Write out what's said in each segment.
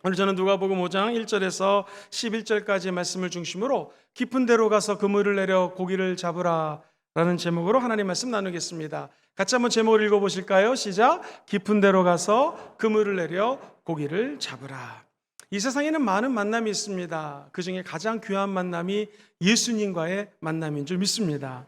오늘 저는 누가복음 5장 1절에서 11절까지 말씀을 중심으로 깊은 데로 가서 그물을 내려 고기를 잡으라 라는 제목으로 하나님 말씀 나누겠습니다. 같이 한번 제목을 읽어보실까요? 시작. 깊은 데로 가서 그물을 내려 고기를 잡으라. 이 세상에는 많은 만남이 있습니다. 그 중에 가장 귀한 만남이 예수님과의 만남인 줄 믿습니다.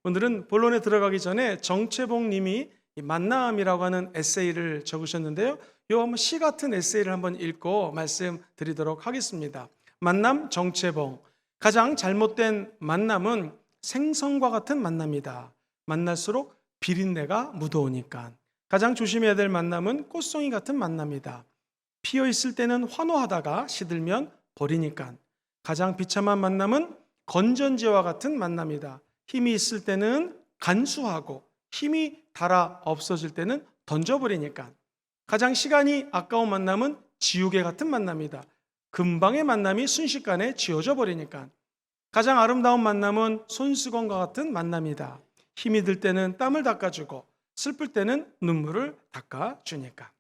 오늘은 본론에 들어가기 전에 정채봉 님이 만남이라고 하는 에세이를 적으셨는데요. 이 한번 시 같은 에세이를 한번 읽고 말씀드리도록 하겠습니다. 만남 정채봉. 가장 잘못된 만남은 생선과 같은 만남이다. 만날수록 비린내가 묻어오니까. 가장 조심해야 될 만남은 꽃송이 같은 만남이다. 피어 있을 때는 환호하다가 시들면 버리니까. 가장 비참한 만남은 건전지와 같은 만남이다. 힘이 있을 때는 간수하고 힘이 닳아 없어질 때는 던져버리니까. 가장 시간이 아까운 만남은 지우개 같은 만남이다. 금방의 만남이 순식간에 지워져 버리니까. 가장 아름다운 만남은 손수건과 같은 만남이다. 힘이 들 때는 땀을 닦아주고 슬플 때는 눈물을 닦아주니까.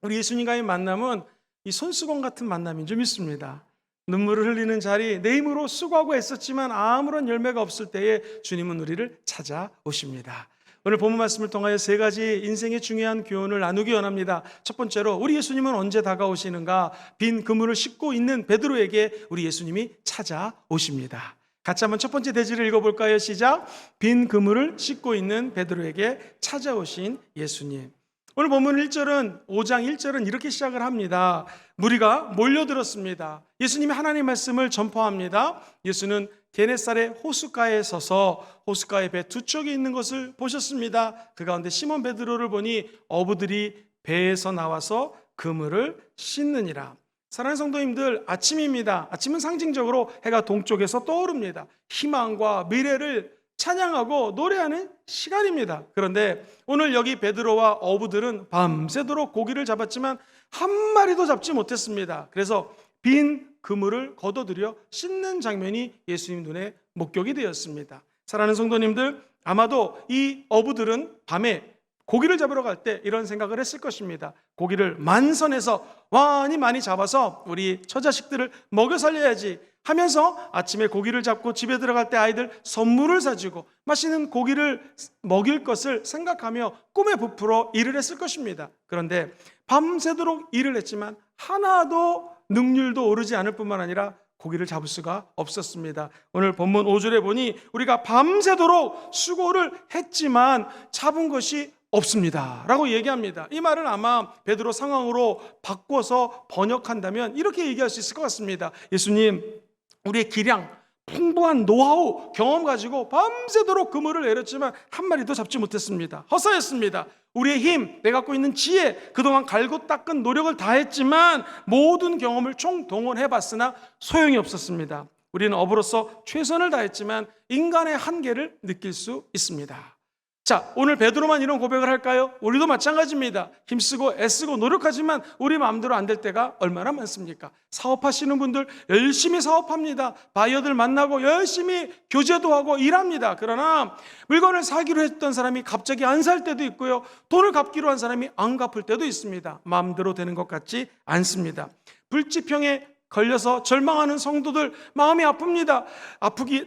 우리 예수님과의 만남은 이 손수건 같은 만남인 줄 믿습니다. 눈물을 흘리는 자리, 내 힘으로 수고하고 애썼지만 아무런 열매가 없을 때에 주님은 우리를 찾아오십니다. 오늘 본문 말씀을 통하여 세 가지 인생의 중요한 교훈을 나누기 원합니다. 첫 번째로 우리 예수님은 언제 다가오시는가? 빈 그물을 싣고 있는 베드로에게 우리 예수님이 찾아오십니다. 같이 한번 첫 번째 대지를 읽어볼까요? 시작. 빈 그물을 싣고 있는 베드로에게 찾아오신 예수님. 오늘 본문 1절은 5장 1절은 이렇게 시작을 합니다. 무리가 몰려들었습니다. 예수님이 하나님의 말씀을 전파합니다. 예수는 게네사렛 호숫가에 서서 호숫가의 배 두 쪽에 있는 것을 보셨습니다. 그 가운데 시몬 베드로를 보니 어부들이 배에서 나와서 그물을 씻느니라. 사랑하는 성도님들, 아침입니다. 아침은 상징적으로 해가 동쪽에서 떠오릅니다. 희망과 미래를 찬양하고 노래하는 시간입니다. 그런데 오늘 여기 베드로와 어부들은 밤새도록 고기를 잡았지만 한 마리도 잡지 못했습니다. 그래서 빈 그물을 걷어들여 씻는 장면이 예수님 눈에 목격이 되었습니다. 사랑하는 성도님들, 아마도 이 어부들은 밤에 고기를 잡으러 갈 때 이런 생각을 했을 것입니다. 고기를 만선해서 많이 잡아서 우리 처자식들을 먹여 살려야지 하면서 아침에 고기를 잡고 집에 들어갈 때 아이들 선물을 사주고 맛있는 고기를 먹일 것을 생각하며 꿈에 부풀어 일을 했을 것입니다. 그런데 밤새도록 일을 했지만 하나도 능률도 오르지 않을 뿐만 아니라 고기를 잡을 수가 없었습니다. 오늘 본문 5절에 보니 우리가 밤새도록 수고를 했지만 잡은 것이 없습니다 라고 얘기합니다. 이 말을 아마 베드로 상황으로 바꿔서 번역한다면 이렇게 얘기할 수 있을 것 같습니다. 예수님, 우리의 기량, 풍부한 노하우, 경험 가지고 밤새도록 그물을 내렸지만 한 마리도 잡지 못했습니다. 허사였습니다. 우리의 힘, 내가 갖고 있는 지혜, 그동안 갈고 닦은 노력을 다했지만 모든 경험을 총동원해봤으나 소용이 없었습니다. 우리는 어부로서 최선을 다했지만 인간의 한계를 느낄 수 있습니다. 자, 오늘 베드로만 이런 고백을 할까요? 우리도 마찬가지입니다. 힘쓰고 애쓰고 노력하지만 우리 마음대로 안 될 때가 얼마나 많습니까? 사업하시는 분들 열심히 사업합니다. 바이어들 만나고 열심히 교제도 하고 일합니다. 그러나 물건을 사기로 했던 사람이 갑자기 안 살 때도 있고요. 돈을 갚기로 한 사람이 안 갚을 때도 있습니다. 마음대로 되는 것 같지 않습니다. 불치병에 걸려서 절망하는 성도들 마음이 아픕니다.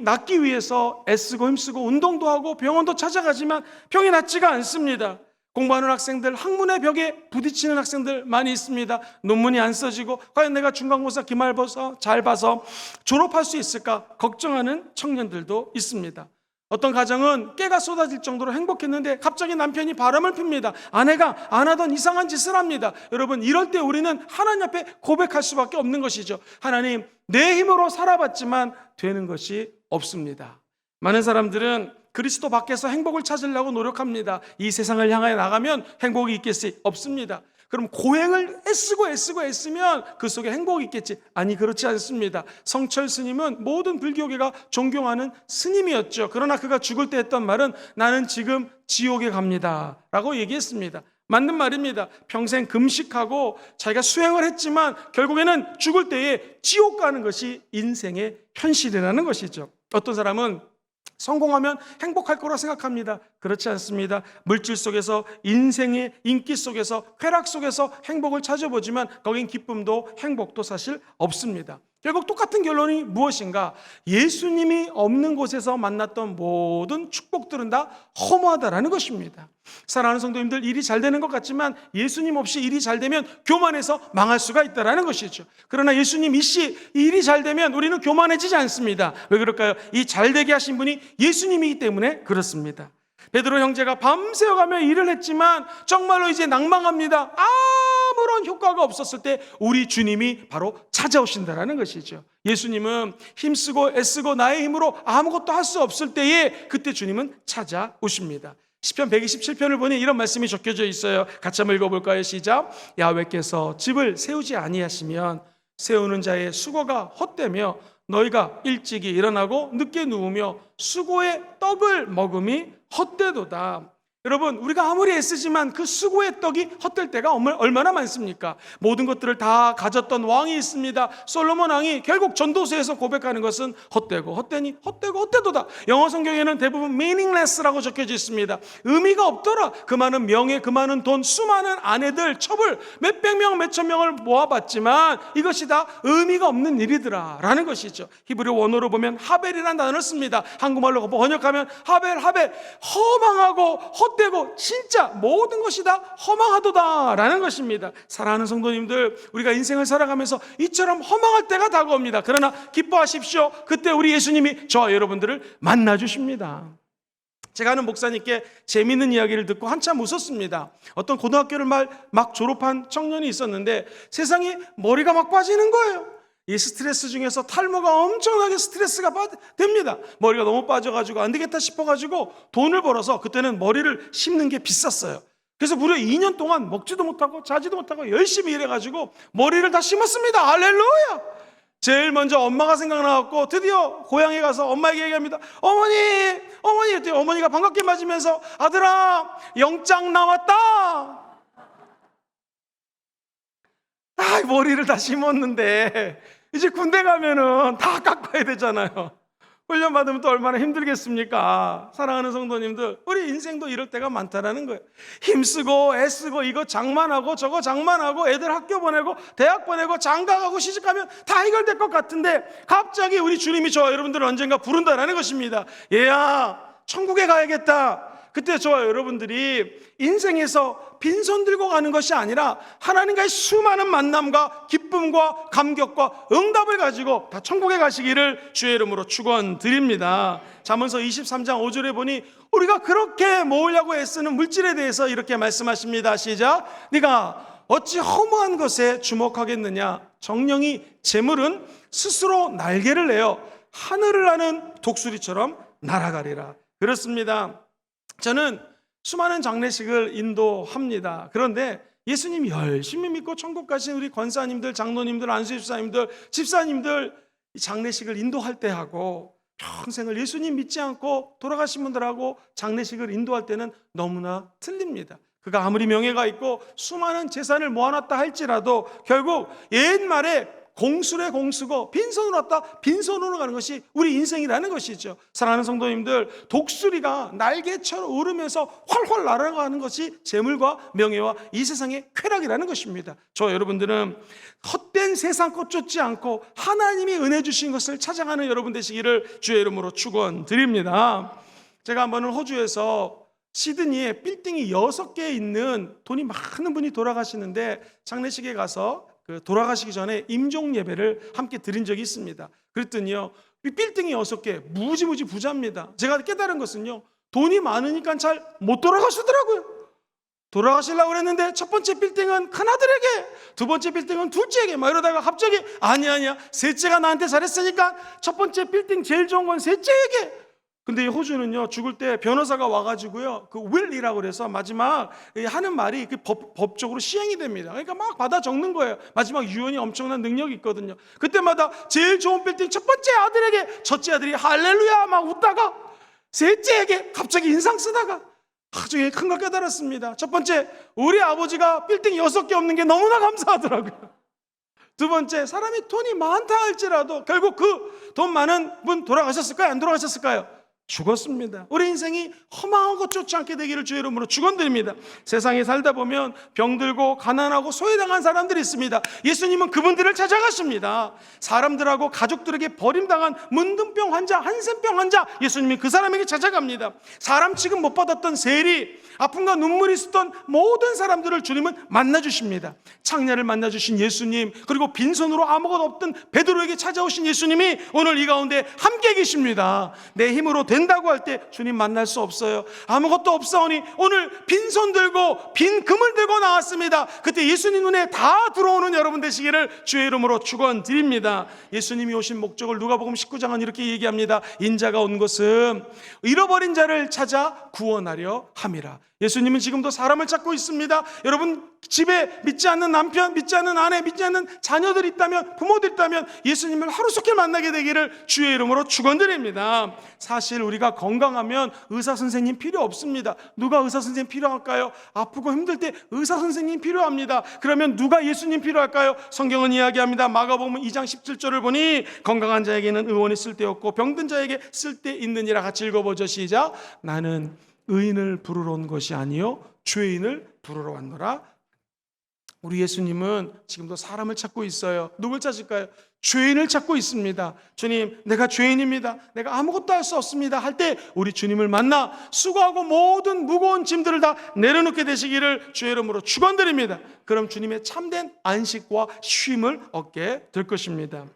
낫기 위해서 애쓰고 힘쓰고 운동도 하고 병원도 찾아가지만 병이 낫지가 않습니다. 공부하는 학생들, 학문의 벽에 부딪히는 학생들 많이 있습니다. 논문이 안 써지고 과연 내가 중간고사 기말고사 잘 봐서 졸업할 수 있을까 걱정하는 청년들도 있습니다. 어떤 가정은 깨가 쏟아질 정도로 행복했는데 갑자기 남편이 바람을 핍니다. 아내가 안 하던 이상한 짓을 합니다. 여러분, 이럴 때 우리는 하나님 앞에 고백할 수밖에 없는 것이죠. 하나님, 내 힘으로 살아봤지만 되는 것이 없습니다. 많은 사람들은 그리스도 밖에서 행복을 찾으려고 노력합니다. 이 세상을 향하여 나가면 행복이 있겠지? 없습니다. 그럼 고행을 애쓰면 그 속에 행복이 있겠지? 아니, 그렇지 않습니다. 성철 스님은 모든 불교계가 존경하는 스님이었죠. 그러나 그가 죽을 때 했던 말은 나는 지금 지옥에 갑니다 라고 얘기했습니다. 맞는 말입니다. 평생 금식하고 자기가 수행을 했지만 결국에는 죽을 때에 지옥 가는 것이 인생의 현실이라는 것이죠. 어떤 사람은 성공하면 행복할 거라 생각합니다. 그렇지 않습니다. 물질 속에서, 인생의 인기 속에서, 쾌락 속에서 행복을 찾아보지만 거긴 기쁨도 행복도 사실 없습니다. 결국 똑같은 결론이 무엇인가? 예수님이 없는 곳에서 만났던 모든 축복들은 다 허무하다라는 것입니다. 사랑하는 성도님들, 일이 잘 되는 것 같지만 예수님 없이 일이 잘 되면 교만해서 망할 수가 있다라는 것이죠. 그러나 예수님 이씨 일이 잘 되면 우리는 교만해지지 않습니다. 왜 그럴까요? 이 잘 되게 하신 분이 예수님이기 때문에 그렇습니다. 베드로 형제가 밤새워가며 일을 했지만 정말로 이제 낭망합니다. 아무런 효과가 없었을 때 우리 주님이 바로 찾아오신다라는 것이죠. 예수님은 힘쓰고 애쓰고 나의 힘으로 아무것도 할 수 없을 때에 그때 주님은 찾아오십니다. 시편 127편을 보니 이런 말씀이 적혀져 있어요. 같이 한번 읽어볼까요? 시작. 야훼께서 집을 세우지 아니하시면 세우는 자의 수고가 헛되며 너희가 일찍이 일어나고 늦게 누우며 수고의 떡을 먹음이 헛되도다. 여러분, 우리가 아무리 애쓰지만 그 수고의 떡이 헛될 때가 얼마나 많습니까? 모든 것들을 다 가졌던 왕이 있습니다. 솔로몬 왕이 결국 전도서에서 고백하는 것은 헛되고 헛되니 헛되고 헛되도다. 영어 성경에는 대부분 meaningless라고 적혀져 있습니다. 의미가 없더라. 그 많은 명예, 그 많은 돈, 수많은 아내들, 첩을 몇백 명, 몇천 명을 모아봤지만 이것이 다 의미가 없는 일이더라 라는 것이죠. 히브리 원어로 보면 하벨이라는 단어를 씁니다. 한국말로 번역하면 하벨, 허망하고 헛되고 진짜 모든 것이 다 허망하도다라는 것입니다. 사랑하는 성도님들, 우리가 인생을 살아가면서 이처럼 허망할 때가 다가옵니다. 그러나 기뻐하십시오. 그때 우리 예수님이 저와 여러분들을 만나주십니다. 제가 아는 목사님께 재미있는 이야기를 듣고 한참 웃었습니다. 어떤 고등학교를 막 졸업한 청년이 있었는데 세상에 머리가 막 빠지는 거예요. 이 스트레스 중에서 탈모가 엄청나게 스트레스가 됩니다. 머리가 너무 빠져가지고 안 되겠다 싶어가지고 돈을 벌어서, 그때는 머리를 심는 게 비쌌어요. 그래서 무려 2년 동안 먹지도 못하고 자지도 못하고 열심히 일해가지고 머리를 다 심었습니다. 할렐루야! 제일 먼저 엄마가 생각나갖고 드디어 고향에 가서 엄마에게 얘기합니다. 어머니 했더니 어머니가 반갑게 맞으면서 아들아, 영장 나왔다. 머리를 다 심었는데 이제 군대 가면은 다 깎아야 되잖아요. 훈련 받으면 또 얼마나 힘들겠습니까? 사랑하는 성도님들, 우리 인생도 이럴 때가 많다라는 거예요. 힘쓰고 애쓰고 이거 장만하고 저거 장만하고 애들 학교 보내고 대학 보내고 장가가고 시집가면 다 해결될 것 같은데 갑자기 우리 주님이 저와 여러분들을 언젠가 부른다라는 것입니다. 얘야, 천국에 가야겠다. 그때 저와 여러분들이 인생에서 빈손 들고 가는 것이 아니라 하나님과의 수많은 만남과 기쁨과 감격과 응답을 가지고 다 천국에 가시기를 주의 이름으로 축원드립니다. 잠언서 23장 5절에 보니 우리가 그렇게 모으려고 애쓰는 물질에 대해서 이렇게 말씀하십니다. 시작. 네가 어찌 허무한 것에 주목하겠느냐? 정령이 재물은 스스로 날개를 내어 하늘을 나는 독수리처럼 날아가리라. 그렇습니다. 저는 수많은 장례식을 인도합니다. 그런데 예수님 열심히 믿고 천국 가신 우리 권사님들, 장로님들, 안수집사님들, 집사님들 장례식을 인도할 때하고 평생을 예수님 믿지 않고 돌아가신 분들하고 장례식을 인도할 때는 너무나 틀립니다. 그가 아무리 명예가 있고 수많은 재산을 모아놨다 할지라도 결국 옛말에 공수래 공수고 빈손으로 왔다 빈손으로 가는 것이 우리 인생이라는 것이죠. 사랑하는 성도님들, 독수리가 날개처럼 오르면서 활활 날아가는 것이 재물과 명예와 이 세상의 쾌락이라는 것입니다. 저 여러분들은 헛된 세상 것 쫓지 않고 하나님이 은혜 주신 것을 찾아가는 여러분 되시기를 주의 이름으로 축원드립니다. 제가 한번은 호주에서 시드니에 빌딩이 6개 있는 돈이 많은 분이 돌아가시는데 장례식에 가서 돌아가시기 전에 임종 예배를 함께 드린 적이 있습니다. 그랬더니요, 빌딩이 6개 무지무지 부자입니다. 제가 깨달은 것은요, 돈이 많으니까 잘 못 돌아가시더라고요. 돌아가시려고 그랬는데 첫 번째 빌딩은 큰아들에게, 두 번째 빌딩은 둘째에게 막 이러다가 갑자기 아니야 셋째가 나한테 잘했으니까 첫 번째 빌딩 제일 좋은 건 셋째에게. 근데 이 호주는요, 죽을 때 변호사가 와가지고요, 그 will이라고 그래서 마지막 하는 말이 법적으로 시행이 됩니다. 그러니까 막 받아 적는 거예요. 마지막 유언이 엄청난 능력이 있거든요. 그때마다 제일 좋은 빌딩 첫 번째 아들에게, 첫째 아들이 할렐루야 막 웃다가 셋째에게 갑자기 인상 쓰다가 나중에 큰 걸 깨달았습니다. 첫 번째, 우리 아버지가 빌딩 6개 없는 게 너무나 감사하더라고요. 두 번째, 사람이 돈이 많다 할지라도 결국 그 돈 많은 분 돌아가셨을까요? 안 돌아가셨을까요? 죽었습니다. 우리 인생이 허망한 것 쫓지 않게 되기를 주의 이름으로 축원드립니다. 세상에 살다 보면 병들고 가난하고 소외당한 사람들이 있습니다. 예수님은 그분들을 찾아가십니다. 사람들하고 가족들에게 버림당한 문둥병 환자, 한센병 환자, 예수님이 그 사람에게 찾아갑니다. 사람 취급 못 받았던 세리, 아픔과 눈물이 있었던 모든 사람들을 주님은 만나주십니다. 창녀를 만나주신 예수님, 그리고 빈손으로 아무것도 없던 베드로에게 찾아오신 예수님이 오늘 이 가운데 함께 계십니다. 내 힘으로 된다고 할 때 주님 만날 수 없어요. 아무것도 없사오니 오늘 빈손 들고 빈 금을 들고 나왔습니다. 그때 예수님 눈에 다 들어오는 여러분 되시기를 주의 이름으로 축원드립니다. 예수님이 오신 목적을 누가복음 19장은 이렇게 얘기합니다. 인자가 온 것은 잃어버린 자를 찾아 구원하려 함이라. 예수님은 지금도 사람을 찾고 있습니다. 여러분 집에 믿지 않는 남편, 믿지 않는 아내, 믿지 않는 자녀들이 있다면, 부모들 있다면 예수님을 하루속히 만나게 되기를 주의 이름으로 축원드립니다. 사실 우리가 건강하면 의사 선생님 필요 없습니다. 누가 의사 선생님 필요할까요? 아프고 힘들 때 의사 선생님 필요합니다. 그러면 누가 예수님 필요할까요? 성경은 이야기합니다. 마가복음 2장 17절을 보니 건강한 자에게는 의원이 쓸데없고 병든 자에게 쓸데있느니라. 같이 읽어보죠. 시작. 나는 의인을 부르러 온 것이 아니요 죄인을 부르러 왔노라. 우리 예수님은 지금도 사람을 찾고 있어요. 누굴 찾을까요? 죄인을 찾고 있습니다. 주님, 내가 죄인입니다. 내가 아무것도 할 수 없습니다. 할 때 우리 주님을 만나 수고하고 모든 무거운 짐들을 다 내려놓게 되시기를 주의 이름으로 축원드립니다. 그럼 주님의 참된 안식과 쉼을 얻게 될 것입니다.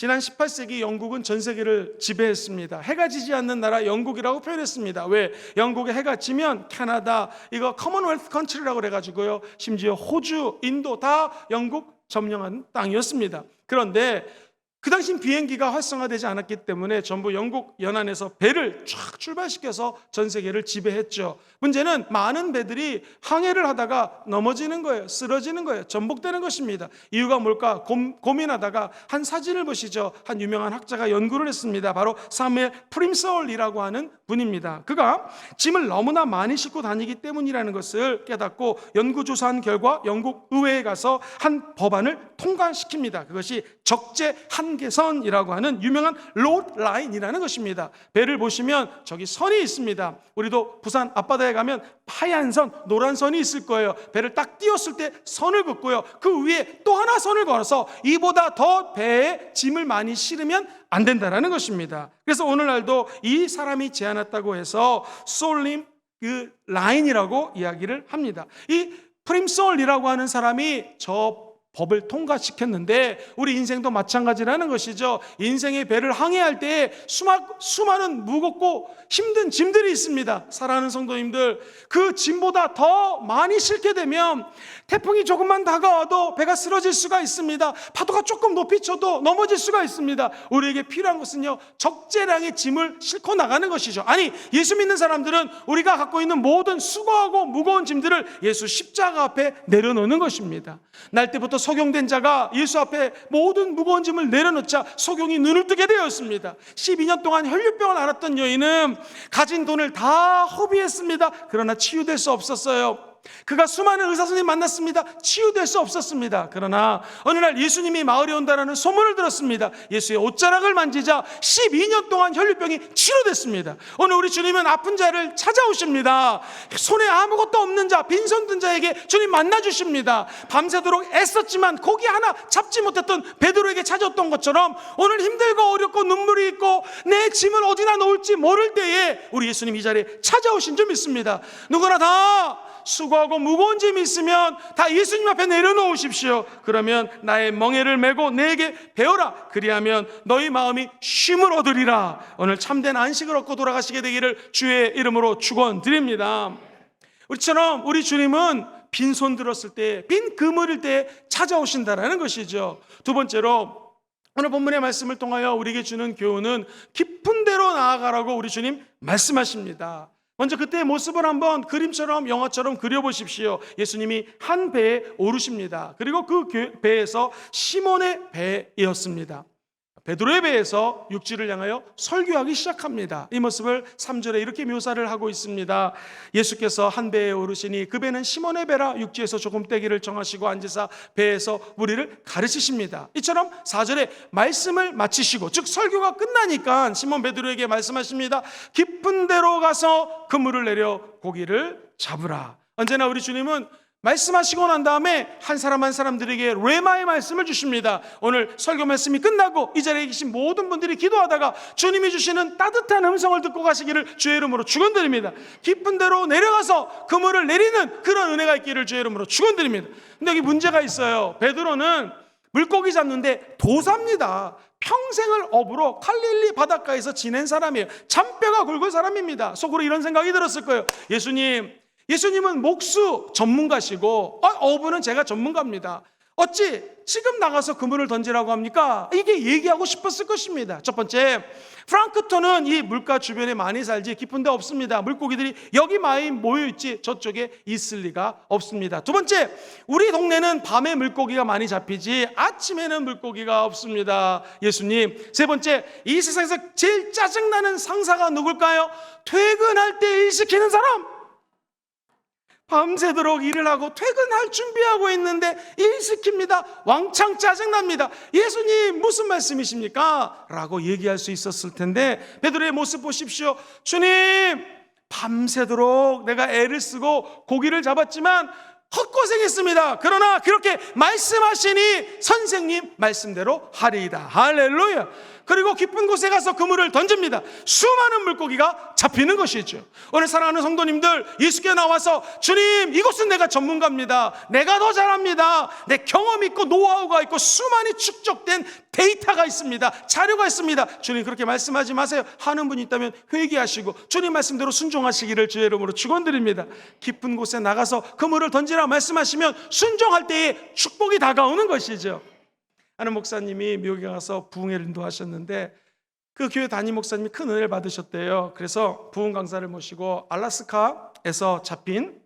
지난 18세기 영국은 전 세계를 지배했습니다. 해가 지지 않는 나라 영국이라고 표현했습니다. 왜? 영국에 해가 지면 캐나다, 이거 커먼웰스 컨트리라고 그래가지고요. 심지어 호주, 인도 다 영국 점령한 땅이었습니다. 그런데 그 당시 비행기가 활성화되지 않았기 때문에 전부 영국 연안에서 배를 쫙 출발시켜서 전 세계를 지배했죠. 문제는 많은 배들이 항해를 하다가 넘어지는 거예요. 쓰러지는 거예요. 전복되는 것입니다. 이유가 뭘까 고민하다가 한 사진을 보시죠. 한 유명한 학자가 연구를 했습니다. 바로 사무엘 프림서울이라고 하는 분입니다. 그가 짐을 너무나 많이 싣고 다니기 때문이라는 것을 깨닫고 연구조사한 결과 영국 의회에 가서 한 법안을 통과시킵니다. 그것이 적재 한계선이라고 하는 유명한 로드 라인이라는 것입니다. 배를 보시면 저기 선이 있습니다. 우리도 부산 앞바다에 가면 하얀 선, 노란 선이 있을 거예요. 배를 딱 띄웠을 때 선을 긋고요. 그 위에 또 하나 선을 걸어서 이보다 더 배에 짐을 많이 실으면 안 된다라는 것입니다. 그래서 오늘날도 이 사람이 제안했다고 해서 솔림 그 라인이라고 이야기를 합니다. 이 프림솔이라고 하는 사람이 저 법을 통과시켰는데 우리 인생도 마찬가지라는 것이죠. 인생의 배를 항해할 때 수많은 무겁고 힘든 짐들이 있습니다. 사랑하는 성도님들, 그 짐보다 더 많이 싣게 되면 태풍이 조금만 다가와도 배가 쓰러질 수가 있습니다. 파도가 조금 높이 쳐도 넘어질 수가 있습니다. 우리에게 필요한 것은요, 적재량의 짐을 싣고 나가는 것이죠. 아니, 예수 믿는 사람들은 우리가 갖고 있는 모든 수고하고 무거운 짐들을 예수 십자가 앞에 내려놓는 것입니다. 날 때부터 소경된 자가 예수 앞에 모든 무거운 짐을 내려놓자 소경이 눈을 뜨게 되었습니다. 12년 동안 혈류병을 앓았던 여인은 가진 돈을 다 허비했습니다. 그러나 치유될 수 없었어요. 그가 수많은 의사 선생님 만났습니다. 치유될 수 없었습니다. 그러나 어느 날 예수님이 마을에 온다라는 소문을 들었습니다. 예수의 옷자락을 만지자 12년 동안 혈류병이 치료됐습니다. 오늘 우리 주님은 아픈 자를 찾아오십니다. 손에 아무것도 없는 자, 빈손 든 자에게 주님 만나주십니다. 밤새도록 애썼지만 고기 하나 잡지 못했던 베드로에게 찾아왔던 것처럼 오늘 힘들고 어렵고 눈물이 있고 내 짐을 어디나 놓을지 모를 때에 우리 예수님 이 자리에 찾아오신 줄 믿습니다. 누구나 다 수고하고 무거운 짐이 있으면 다 예수님 앞에 내려놓으십시오. 그러면 나의 멍에를 메고 내게 배워라. 그리하면 너희 마음이 쉼을 얻으리라. 오늘 참된 안식을 얻고 돌아가시게 되기를 주의 이름으로 축원드립니다. 우리처럼 우리 주님은 빈손 들었을 때, 빈 그물일 때 찾아오신다라는 것이죠. 두 번째로 오늘 본문의 말씀을 통하여 우리에게 주는 교훈은 깊은 데로 나아가라고 우리 주님 말씀하십니다. 먼저 그때의 모습을 한번 그림처럼 영화처럼 그려보십시오. 예수님이 한 배에 오르십니다. 그리고 그 배에서 시몬의 배였습니다. 베드로의 배에서 육지를 향하여 설교하기 시작합니다. 이 모습을 3절에 이렇게 묘사를 하고 있습니다. 예수께서 한 배에 오르시니 그 배는 시몬의 배라 육지에서 조금 떼기를 정하시고 앉으사 배에서 무리를 가르치십니다. 이처럼 4절에 말씀을 마치시고, 즉 설교가 끝나니까 시몬 베드로에게 말씀하십니다. 깊은 데로 가서 그물을 내려 고기를 잡으라. 언제나 우리 주님은 말씀하시고 난 다음에 한 사람 한 사람들에게 레마의 말씀을 주십니다. 오늘 설교 말씀이 끝나고 이 자리에 계신 모든 분들이 기도하다가 주님이 주시는 따뜻한 음성을 듣고 가시기를 주의 이름으로 축원드립니다. 깊은 데로 내려가서 그물을 내리는 그런 은혜가 있기를 주의 이름으로 축원드립니다. 근데 여기 문제가 있어요. 베드로는 물고기 잡는데 도사입니다. 평생을 어부로 갈릴리 바닷가에서 지낸 사람이에요. 잔뼈가 굵은 사람입니다. 속으로 이런 생각이 들었을 거예요. 예수님은 목수 전문가시고 어부는 제가 전문가입니다. 어찌 지금 나가서 그물을 던지라고 합니까? 이게 얘기하고 싶었을 것입니다. 첫 번째, 프랑크톤은 이 물가 주변에 많이 살지 깊은 데 없습니다. 물고기들이 여기 많이 모여있지 저쪽에 있을 리가 없습니다. 두 번째, 우리 동네는 밤에 물고기가 많이 잡히지 아침에는 물고기가 없습니다. 예수님. 세 번째, 이 세상에서 제일 짜증나는 상사가 누굴까요? 퇴근할 때 일 시키는 사람. 밤새도록 일을 하고 퇴근할 준비하고 있는데 일 시킵니다. 왕창 짜증납니다. 예수님 무슨 말씀이십니까? 라고 얘기할 수 있었을 텐데 베드로의 모습 보십시오. 주님, 밤새도록 내가 애를 쓰고 고기를 잡았지만 헛고생했습니다. 그러나 그렇게 말씀하시니 선생님 말씀대로 하리이다. 할렐루야. 그리고 깊은 곳에 가서 그물을 던집니다. 수많은 물고기가 잡히는 것이죠. 오늘 사랑하는 성도님들, 예수께 나와서 주님, 이곳은 내가 전문가입니다. 내가 더 잘합니다. 내 경험이 있고 노하우가 있고 수많이 축적된 데이터가 있습니다. 자료가 있습니다. 주님, 그렇게 말씀하지 마세요. 하는 분이 있다면 회개하시고 주님 말씀대로 순종하시기를 주의 이름으로 축원드립니다. 깊은 곳에 나가서 그물을 던지라 말씀하시면 순종할 때에 축복이 다가오는 것이죠. 하는 목사님이 미국에 가서 부흥회를 인도하셨는데 그 교회 담임 목사님이 큰 은혜를 받으셨대요. 그래서 부흥 강사를 모시고 알래스카에서 잡힌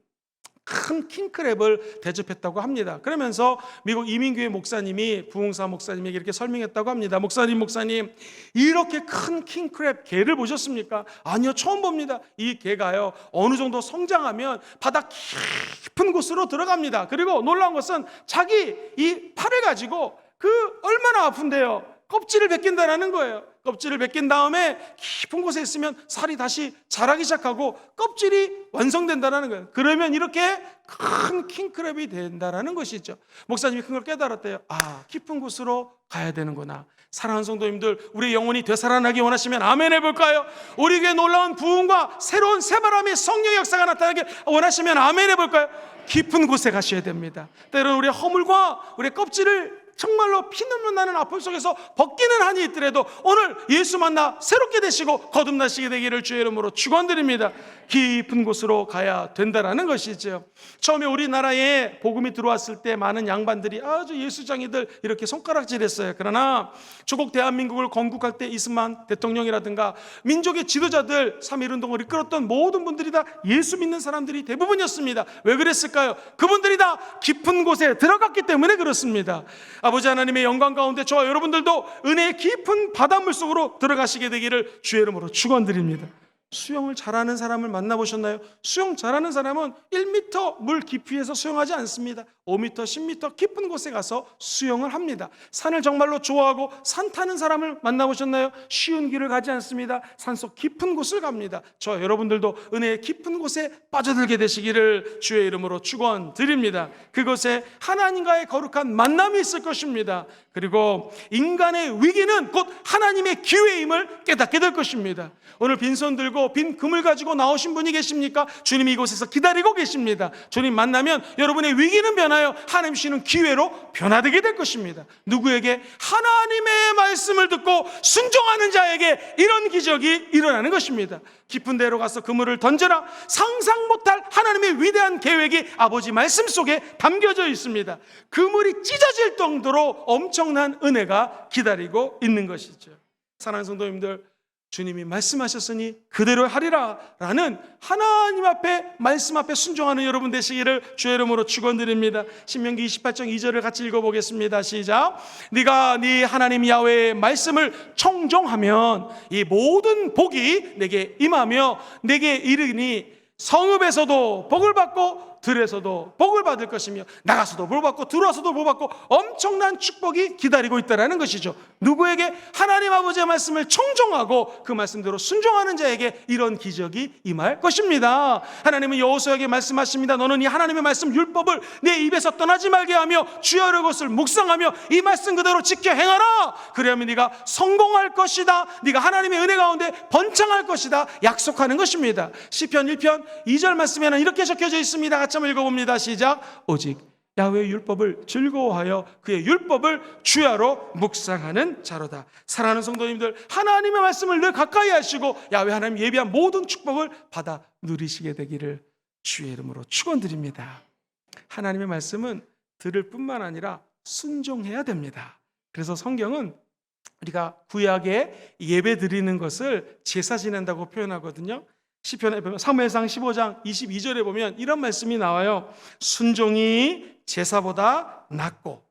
큰 킹크랩을 대접했다고 합니다. 그러면서 미국 이민교회 목사님이 부흥사 목사님에게 이렇게 설명했다고 합니다. 목사님 이렇게 큰 킹크랩 개를 보셨습니까? 아니요, 처음 봅니다. 이 개가요 어느 정도 성장하면 바다 깊은 곳으로 들어갑니다. 그리고 놀라운 것은 자기 이 팔을 가지고 얼마나 아픈데요, 껍질을 벗긴다라는 거예요. 껍질을 벗긴 다음에 깊은 곳에 있으면 살이 다시 자라기 시작하고 껍질이 완성된다는 거예요. 그러면 이렇게 큰 킹크랩이 된다는 것이죠. 목사님이 큰 걸 깨달았대요. 깊은 곳으로 가야 되는구나. 사랑하는 성도님들, 우리 영혼이 되살아나기 원하시면 아멘 해볼까요? 우리에게 놀라운 부흥과 새로운 새바람의 성령의 역사가 나타나길 원하시면 아멘 해볼까요? 깊은 곳에 가셔야 됩니다. 때로는 우리의 허물과 우리의 껍질을 정말로 피눈물 나는 아픔 속에서 벗기는 한이 있더라도 오늘 예수 만나 새롭게 되시고 거듭나시게 되기를 주의 이름으로 축원드립니다. 깊은 곳으로 가야 된다라는 것이죠. 처음에 우리나라에 복음이 들어왔을 때 많은 양반들이 아주 예수장이들 이렇게 손가락질했어요. 그러나 조국 대한민국을 건국할 때 이승만 대통령이라든가 민족의 지도자들 3.1운동을 이끌었던 모든 분들이 다 예수 믿는 사람들이 대부분이었습니다. 왜 그랬을까요? 그분들이 다 깊은 곳에 들어갔기 때문에 그렇습니다. 아버지 하나님의 영광 가운데 저와 여러분들도 은혜의 깊은 바닷물 속으로 들어가시게 되기를 주의 이름으로 축원드립니다. 수영을 잘하는 사람을 만나보셨나요? 수영 잘하는 사람은 1m 물 깊이에서 수영하지 않습니다. 5m, 10m 깊은 곳에 가서 수영을 합니다. 산을 정말로 좋아하고 산 타는 사람을 만나보셨나요? 쉬운 길을 가지 않습니다. 산속 깊은 곳을 갑니다. 저 여러분들도 은혜의 깊은 곳에 빠져들게 되시기를 주의 이름으로 축원드립니다. 그곳에 하나님과의 거룩한 만남이 있을 것입니다. 그리고 인간의 위기는 곧 하나님의 기회임을 깨닫게 될 것입니다. 오늘 빈손 들고 빈 금을 가지고 나오신 분이 계십니까? 주님이 이곳에서 기다리고 계십니다. 주님 만나면 여러분의 위기는 변하여 하나님 주시는 기회로 변화되게 될 것입니다. 누구에게? 하나님의 말씀을 듣고 순종하는 자에게 이런 기적이 일어나는 것입니다. 깊은 데로 가서 그물을 던져라. 상상 못할 하나님의 위대한 계획이 아버지 말씀 속에 담겨져 있습니다. 그물이 찢어질 정도로 엄청난 은혜가 기다리고 있는 것이죠. 사랑하는 성도님들, 주님이 말씀하셨으니 그대로 하리라 라는 하나님 앞에 말씀 앞에 순종하는 여러분 되시기를 주의 이름으로 축원드립니다. 신명기 28장 2절을 같이 읽어보겠습니다. 시작. 네가 네 하나님 야훼의 말씀을 청종하면 이 모든 복이 내게 임하며 내게 이르니 성읍에서도 복을 받고 들에서도 복을 받을 것이며 나가서도 복을 받고 들어와서도 복을 받고 엄청난 축복이 기다리고 있다는 것이죠. 누구에게? 하나님 아버지의 말씀을 청종하고 그 말씀대로 순종하는 자에게 이런 기적이 임할 것입니다. 하나님은 여호수아에게 말씀하십니다. 너는 이 하나님의 말씀 율법을 내 입에서 떠나지 말게 하며 주야를 것을 묵상하며 이 말씀 그대로 지켜 행하라. 그러면 네가 성공할 것이다. 네가 하나님의 은혜 가운데 번창할 것이다. 약속하는 것입니다. 시편 1편 2절 말씀에는 이렇게 적혀져 있습니다. 같이 한번 읽어봅니다. 시작. 오직 야훼의 율법을 즐거워하여 그의 율법을 주야로 묵상하는 자로다. 사랑하는 성도님들, 하나님의 말씀을 늘 가까이 하시고 야훼 하나님 예비한 모든 축복을 받아 누리시게 되기를 주의 이름으로 축원드립니다. 하나님의 말씀은 들을 뿐만 아니라 순종해야 됩니다. 그래서 성경은 우리가 구약에 예배 드리는 것을 제사 지낸다고 표현하거든요. 시편에 보면 사무엘상 15장 22절에 보면 이런 말씀이 나와요. 순종이 제사보다 낫고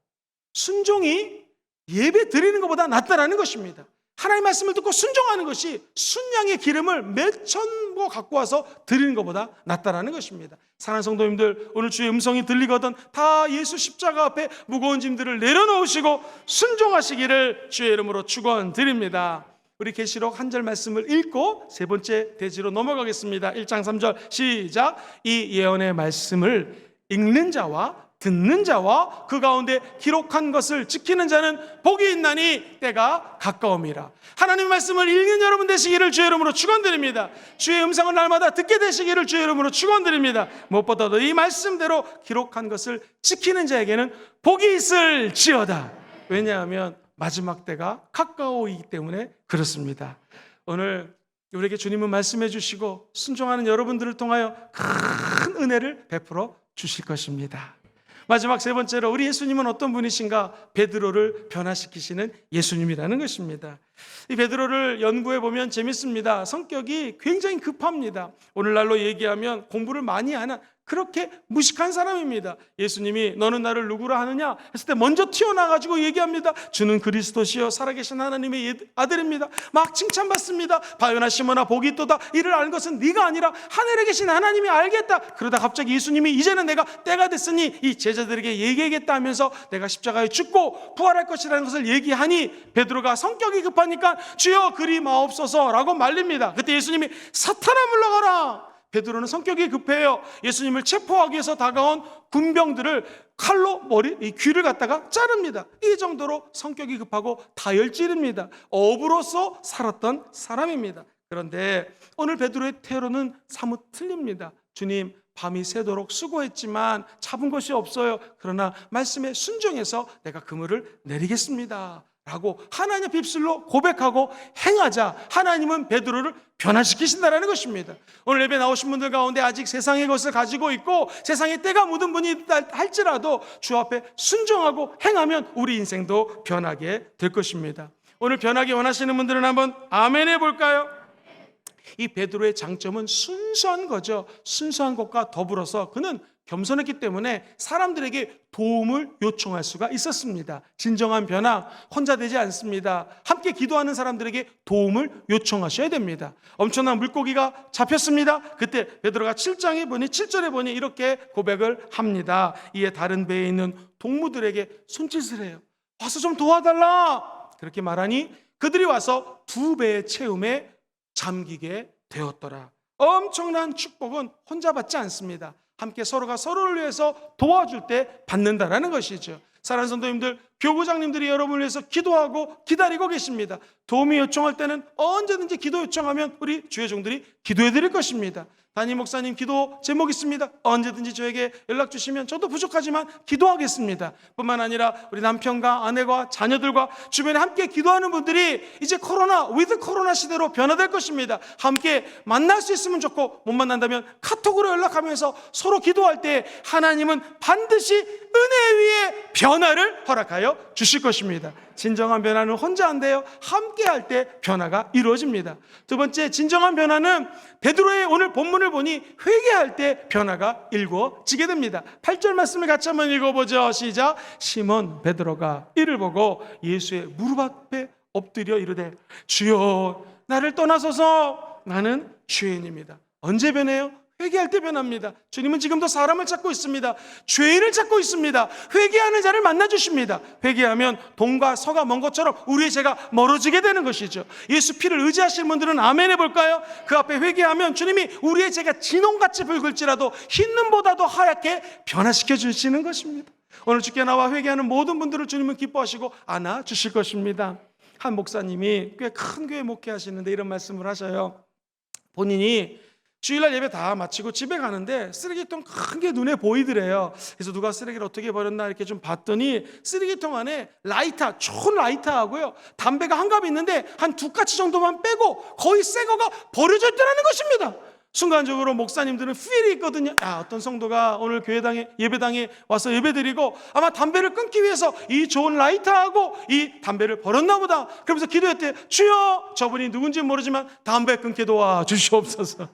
순종이 예배 드리는 것보다 낫다라는 것입니다. 하나님의 말씀을 듣고 순종하는 것이 순양의 기름을 몇천 모 갖고 와서 드리는 것보다 낫다라는 것입니다. 사랑하는 성도님들, 오늘 주의 음성이 들리거든 다 예수 십자가 앞에 무거운 짐들을 내려놓으시고 순종하시기를 주의 이름으로 축원드립니다. 우리 계시록 한 절 말씀을 읽고 세 번째 대지로 넘어가겠습니다. 1장 3절 시작. 이 예언의 말씀을 읽는 자와 듣는 자와 그 가운데 기록한 것을 지키는 자는 복이 있나니 때가 가까움이라. 하나님의 말씀을 읽는 여러분 되시기를 주의 이름으로 축원드립니다. 주의 음성을 날마다 듣게 되시기를 주의 이름으로 축원드립니다. 무엇보다도 이 말씀대로 기록한 것을 지키는 자에게는 복이 있을지어다. 왜냐하면 마지막 때가 가까우이기 때문에 그렇습니다. 오늘 우리에게 주님은 말씀해 주시고 순종하는 여러분들을 통하여 큰 은혜를 베풀어 주실 것입니다. 마지막 세 번째로 우리 예수님은 어떤 분이신가? 베드로를 변화시키시는 예수님이라는 것입니다. 이 베드로를 연구해 보면 재밌습니다. 성격이 굉장히 급합니다. 오늘날로 얘기하면 공부를 많이 하는 그렇게 무식한 사람입니다. 예수님이 너는 나를 누구라 하느냐 했을 때 먼저 튀어나가지고 얘기합니다. 주는 그리스도시요 살아계신 하나님의 아들입니다. 막 칭찬받습니다. 바요나 시몬아 복이 있도다. 이를 아는 것은 네가 아니라 하늘에 계신 하나님이 알겠다. 그러다 갑자기 예수님이 이제는 내가 때가 됐으니 이 제자들에게 얘기하겠다 하면서 내가 십자가에 죽고 부활할 것이라는 것을 얘기하니 베드로가 성격이 급하니까 주여 그리 마옵소서 라고 말립니다. 그때 예수님이 사탄아 물러가라. 베드로는 성격이 급해요. 예수님을 체포하기 위해서 다가온 군병들을 칼로 이 귀를 갖다가 자릅니다. 이 정도로 성격이 급하고 다혈질입니다. 어부로서 살았던 사람입니다. 그런데 오늘 베드로의 태도는 사뭇 틀립니다. 주님, 밤이 새도록 수고했지만 잡은 것이 없어요. 그러나 말씀에 순종해서 내가 그물을 내리겠습니다 라고 하나님의 휩쓸로 고백하고 행하자 하나님은 베드로를 변화시키신다는 것입니다. 오늘 예배 나오신 분들 가운데 아직 세상의 것을 가지고 있고 세상에 때가 묻은 분이 있다 할지라도 주 앞에 순종하고 행하면 우리 인생도 변하게 될 것입니다. 오늘 변하기 원하시는 분들은 한번 아멘 해볼까요? 이 베드로의 장점은 순수한 거죠. 순수한 것과 더불어서 그는 겸손했기 때문에 사람들에게 도움을 요청할 수가 있었습니다. 진정한 변화 혼자 되지 않습니다. 함께 기도하는 사람들에게 도움을 요청하셔야 됩니다. 엄청난 물고기가 잡혔습니다. 그때 베드로가 7절에 보니 이렇게 고백을 합니다. 이에 다른 배에 있는 동무들에게 손짓을 해요. 와서 좀 도와달라. 그렇게 말하니 그들이 와서 2배의 채움에 잠기게 되었더라. 엄청난 축복은 혼자 받지 않습니다. 함께 서로가 서로를 위해서 도와줄 때 받는다라는 것이죠. 사랑하는 성도님들, 교구장님들이 여러분을 위해서 기도하고 기다리고 계십니다. 도움이 요청할 때는 언제든지 기도 요청하면 우리 주의 종들이 기도해 드릴 것입니다. 담임 목사님 기도 제목 있습니다. 언제든지 저에게 연락 주시면 저도 부족하지만 기도하겠습니다. 뿐만 아니라 우리 남편과 아내와 자녀들과 주변에 함께 기도하는 분들이 이제 위드 코로나 시대로 변화될 것입니다. 함께 만날 수 있으면 좋고, 못 만난다면 카톡으로 연락하면서 서로 기도할 때 하나님은 반드시 은혜 위에 변화를 허락하여 주실 것입니다. 진정한 변화는 혼자 안 돼요. 함께 할 때 변화가 이루어집니다. 두 번째, 진정한 변화는 베드로의 오늘 본문을 보니 회개할 때 변화가 이루어지게 됩니다. 8절 말씀을 같이 한번 읽어보죠. 시작. 시몬 베드로가 이를 보고 예수의 무릎 앞에 엎드려 이르되 주여 나를 떠나소서 나는 죄인입니다. 언제 변해요? 회개할 때 변합니다. 주님은 지금도 사람을 찾고 있습니다. 죄인을 찾고 있습니다. 회개하는 자를 만나주십니다. 회개하면 동과 서가 먼 것처럼 우리의 죄가 멀어지게 되는 것이죠. 예수 피를 의지하시는 분들은 아멘 해볼까요? 그 앞에 회개하면 주님이 우리의 죄가 진홍같이 붉을지라도 흰 눈보다도 하얗게 변화시켜 주시는 것입니다. 오늘 주께 나와 회개하는 모든 분들을 주님은 기뻐하시고 안아주실 것입니다. 한 목사님이 꽤 큰 교회 목회하시는데 이런 말씀을 하셔요. 본인이 주일날 예배 다 마치고 집에 가는데 쓰레기통 큰 게 눈에 보이더래요. 그래서 누가 쓰레기를 어떻게 버렸나 이렇게 좀 봤더니 쓰레기통 안에 라이터, 촌 라이터하고요, 담배가 한 갑이 있는데 한 2가지 정도만 빼고 거의 새 거가 버려져 있다는 것입니다. 순간적으로 목사님들은 필이 있거든요. 어떤 성도가 오늘 교회당에 예배당에 와서 예배드리고 아마 담배를 끊기 위해서 이 좋은 라이터하고 이 담배를 버렸나 보다. 그러면서 기도했대요. 주여, 저분이 누군지 모르지만 담배 끊게 도와주시옵소서.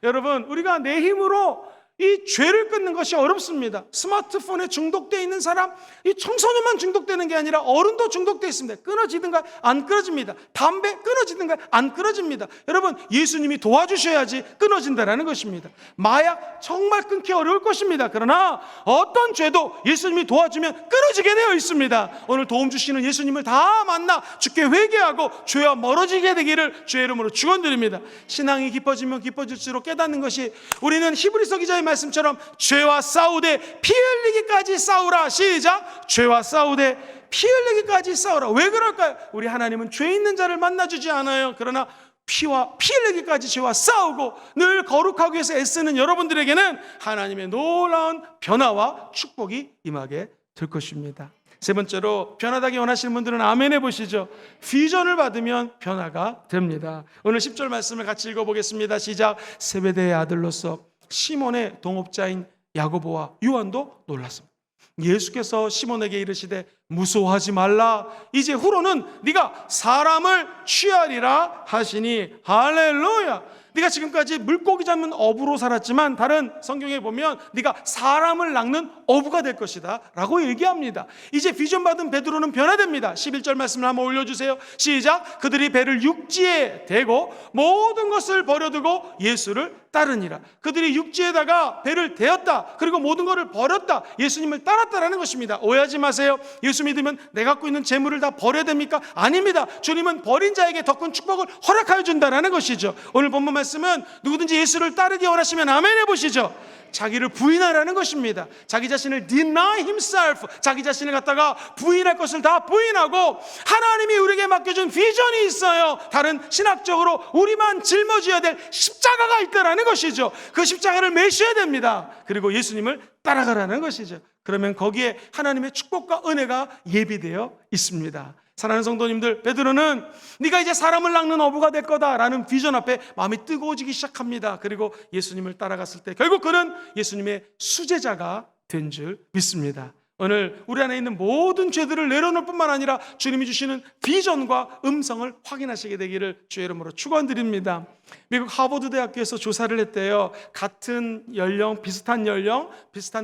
여러분, 우리가 내 힘으로 이 죄를 끊는 것이 어렵습니다. 스마트폰에 중독되어 있는 사람, 이 청소년만 중독되는 게 아니라 어른도 중독되어 있습니다. 끊어지든가 안 끊어집니다. 담배 끊어지든가 안 끊어집니다. 여러분, 예수님이 도와주셔야지 끊어진다는 것입니다. 마약 정말 끊기 어려울 것입니다. 그러나 어떤 죄도 예수님이 도와주면 끊어지게 되어 있습니다. 오늘 도움 주시는 예수님을 다 만나 주께 회개하고 죄와 멀어지게 되기를 주의 이름으로 축원드립니다. 신앙이 깊어지면 깊어질수록 깨닫는 것이, 우리는 히브리서 기자의 말씀처럼 죄와 싸우되 피 흘리기까지 싸우라. 시작. 죄와 싸우되 피 흘리기까지 싸우라. 왜 그럴까요? 우리 하나님은 죄 있는 자를 만나주지 않아요. 그러나 피 흘리기까지 죄와 싸우고 늘 거룩하기 위해서 애쓰는 여러분들에게는 하나님의 놀라운 변화와 축복이 임하게 될 것입니다. 세 번째로, 변화하기 원하시는 분들은 아멘 해보시죠. 비전을 받으면 변화가 됩니다. 오늘 10절 말씀을 같이 읽어보겠습니다. 시작. 세베대의 아들로서 시몬의 동업자인 야고보와 요한도 놀랐습니다. 예수께서 시몬에게 이르시되 무서워하지 말라. 이제 후로는 네가 사람을 취하리라 하시니. 할렐루야. 네가 지금까지 물고기 잡는 어부로 살았지만 다른 성경에 보면 네가 사람을 낚는 어부가 될 것이다 라고 얘기합니다. 이제 비전 받은 베드로는 변화됩니다. 11절 말씀을 한번 올려주세요. 시작. 그들이 배를 육지에 대고 모든 것을 버려두고 예수를 따르니라. 그들이 육지에다가 배를 대었다, 그리고 모든 것을 버렸다, 예수님을 따랐다라는 것입니다. 오해하지 마세요. 예수 믿으면 내가 갖고 있는 재물을 다 버려야 됩니까? 아닙니다. 주님은 버린 자에게 더 큰 축복을 허락하여 준다라는 것이죠. 오늘 본문 말씀은 누구든지 예수를 따르기 원하시면 아멘 해보시죠. 자기를 부인하라는 것입니다. 자기 자신을 deny himself, 자기 자신을 갖다가 부인할 것을 다 부인하고, 하나님이 우리에게 맡겨준 비전이 있어요. 다른 신학적으로 우리만 짊어져야 될 십자가가 있다라는 것이죠. 그 십자가를 메셔야 됩니다. 그리고 예수님을 따라가라는 것이죠. 그러면 거기에 하나님의 축복과 은혜가 예비되어 있습니다. 사랑하는 성도님들, 베드로는 네가 이제 사람을 낚는 어부가 될 거다라는 비전 앞에 마음이 뜨거워지기 시작합니다. 그리고 예수님을 따라갔을 때 결국 그는 예수님의 수제자가 된 줄 믿습니다. 오늘 우리 안에 있는 모든 죄들을 내려놓을 뿐만 아니라 주님이 주시는 비전과 음성을 확인하시게 되기를 주의 이름으로 축원드립니다. 미국 하버드 대학교에서 조사를 했대요. 같은 연령, 비슷한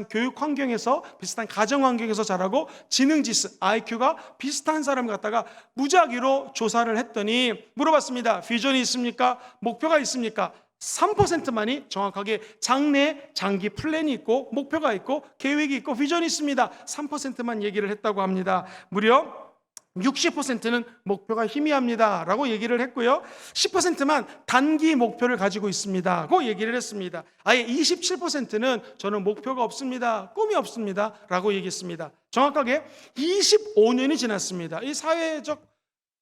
교육 환경에서, 비슷한 가정 환경에서 자라고 지능지수, IQ가 비슷한 사람 갖다가 무작위로 조사를 했더니 물어봤습니다. 비전이 있습니까? 목표가 있습니까? 3%만이 정확하게 장래 장기 플랜이 있고 목표가 있고 계획이 있고 비전이 있습니다. 3%만 얘기를 했다고 합니다. 무려 60%는 목표가 희미합니다 라고 얘기를 했고요, 10%만 단기 목표를 가지고 있습니다 라고 얘기를 했습니다. 아예 27%는 저는 목표가 없습니다, 꿈이 없습니다 라고 얘기했습니다. 정확하게 25년이 지났습니다. 이 사회적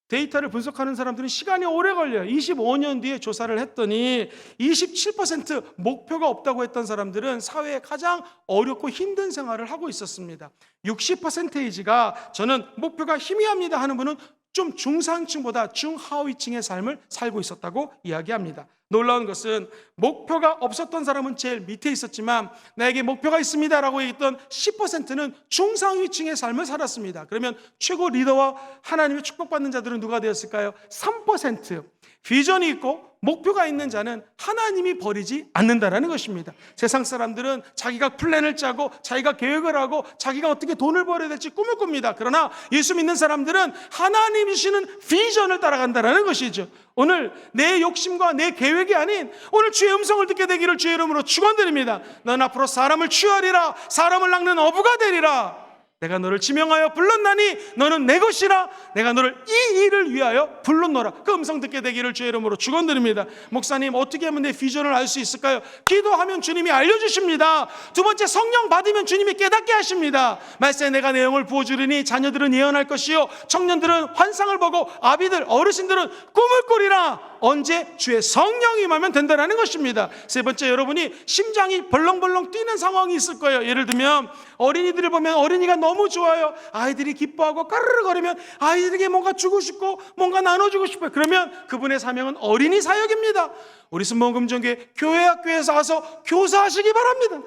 데이터를 분석하는 사람들은 시간이 오래 걸려요. 25년 뒤에 조사를 했더니 27% 목표가 없다고 했던 사람들은 사회에 가장 어렵고 힘든 생활을 하고 있었습니다. 60%가 저는 목표가 희미합니다 하는 분은 좀 중상층보다 중하위층의 삶을 살고 있었다고 이야기합니다. 놀라운 것은 목표가 없었던 사람은 제일 밑에 있었지만 나에게 목표가 있습니다라고 얘기했던 10%는 중상위층의 삶을 살았습니다. 그러면 최고 리더와 하나님의 축복받는 자들은 누가 되었을까요? 3%. 비전이 있고 목표가 있는 자는 하나님이 버리지 않는다라는 것입니다. 세상 사람들은 자기가 플랜을 짜고 자기가 계획을 하고 자기가 어떻게 돈을 벌어야 될지 꿈을 꿉니다. 그러나 예수 믿는 사람들은 하나님이 주시는 비전을 따라간다라는 것이죠. 오늘 내 욕심과 내 계획이 아닌 오늘 주의 음성을 듣게 되기를 주의 이름으로 축원드립니다. 넌 앞으로 사람을 취하리라, 사람을 낚는 어부가 되리라. 내가 너를 지명하여 불렀나니 너는 내 것이라. 내가 너를 이 일을 위하여 불렀노라. 그 음성 듣게 되기를 주의 이름으로 축원드립니다. 목사님, 어떻게 하면 내 비전을 알 수 있을까요? 기도하면 주님이 알려주십니다. 두 번째, 성령 받으면 주님이 깨닫게 하십니다. 말세에 내가 내 영을 부어주리니 자녀들은 예언할 것이요 청년들은 환상을 보고 아비들 어르신들은 꿈을 꾸리라. 언제? 주의 성령이 임하면 된다는 것입니다. 세 번째, 여러분이 심장이 벌렁벌렁 뛰는 상황이 있을 거예요. 예를 들면 어린이들을 보면 어린이가 너무 좋아요. 아이들이 기뻐하고 까르르거리면 아이들에게 뭔가 주고 싶고 뭔가 나눠주고 싶어요. 그러면 그분의 사명은 어린이 사역입니다. 우리 순복음금정교회 교회 학교에서 와서 교사하시기 바랍니다.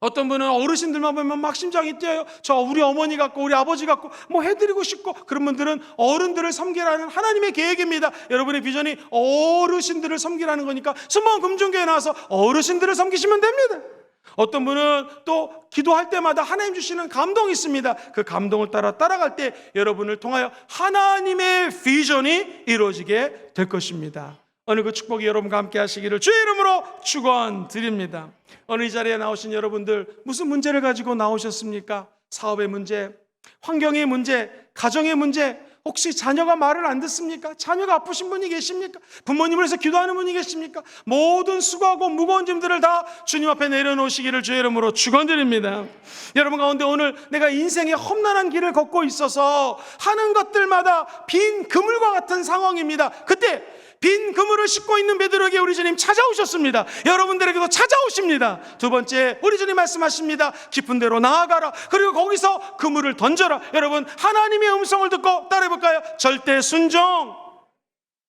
어떤 분은 어르신들만 보면 막 심장이 뛰어요. 저 우리 어머니 같고 우리 아버지 같고 뭐 해드리고 싶고, 그런 분들은 어른들을 섬기라는 하나님의 계획입니다. 여러분의 비전이 어르신들을 섬기라는 거니까 순복음금정교회에 나와서 어르신들을 섬기시면 됩니다. 어떤 분은 또 기도할 때마다 하나님 주시는 감동이 있습니다. 그 감동을 따라갈 때 여러분을 통하여 하나님의 비전이 이루어지게 될 것입니다. 오늘 그 축복이 여러분과 함께 하시기를 주의 이름으로 축원드립니다. 오늘 이 자리에 나오신 여러분들, 무슨 문제를 가지고 나오셨습니까? 사업의 문제, 환경의 문제, 가정의 문제, 혹시 자녀가 말을 안 듣습니까? 자녀가 아프신 분이 계십니까? 부모님을 위해서 기도하는 분이 계십니까? 모든 수고하고 무거운 짐들을 다 주님 앞에 내려놓으시기를 주의 이름으로 축원드립니다. 여러분 가운데 오늘 내가 인생의 험난한 길을 걷고 있어서 하는 것들마다 빈 그물과 같은 상황입니다. 그때 빈 그물을 싣고 있는 베드로에게 우리 주님 찾아오셨습니다. 여러분들에게도 찾아오십니다. 두 번째, 우리 주님 말씀하십니다. 깊은 데로 나아가라. 그리고 거기서 그물을 던져라. 여러분, 하나님의 음성을 듣고 따라해볼까요? 절대 순종.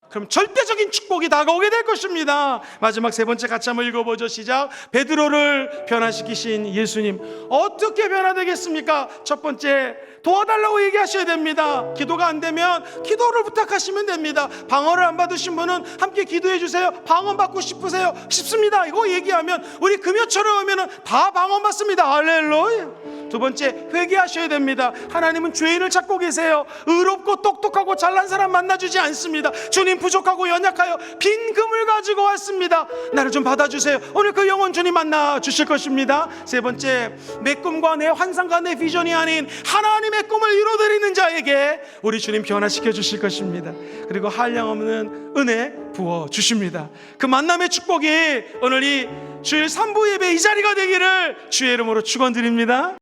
그럼 절대적인 축복이 다가오게 될 것입니다. 마지막 세 번째 같이 한번 읽어보죠. 시작. 베드로를 변화시키신 예수님, 어떻게 변화되겠습니까? 첫 번째, 도와달라고 얘기하셔야 됩니다. 기도가 안 되면 기도를 부탁하시면 됩니다. 방언을 안 받으신 분은 함께 기도해 주세요. 방언 받고 싶습니다. 이거 얘기하면 우리 금요철에 오면 다 방언 받습니다. 할렐루야. 두 번째, 회개하셔야 됩니다. 하나님은 죄인을 찾고 계세요. 의롭고 똑똑하고 잘난 사람 만나주지 않습니다. 주님, 부족하고 연약하여 빈 그물 가지고 왔습니다. 나를 좀 받아주세요. 오늘 그 영혼 주님 만나 주실 것입니다. 세 번째, 내 꿈과 내 환상과 내 비전이 아닌 하나님의 꿈을 이루어드리는 자에게 우리 주님 변화시켜 주실 것입니다. 그리고 한량없는 은혜 부어 주십니다. 그 만남의 축복이 오늘 이 주일 3부 예배 이 자리가 되기를 주의 이름으로 축원드립니다.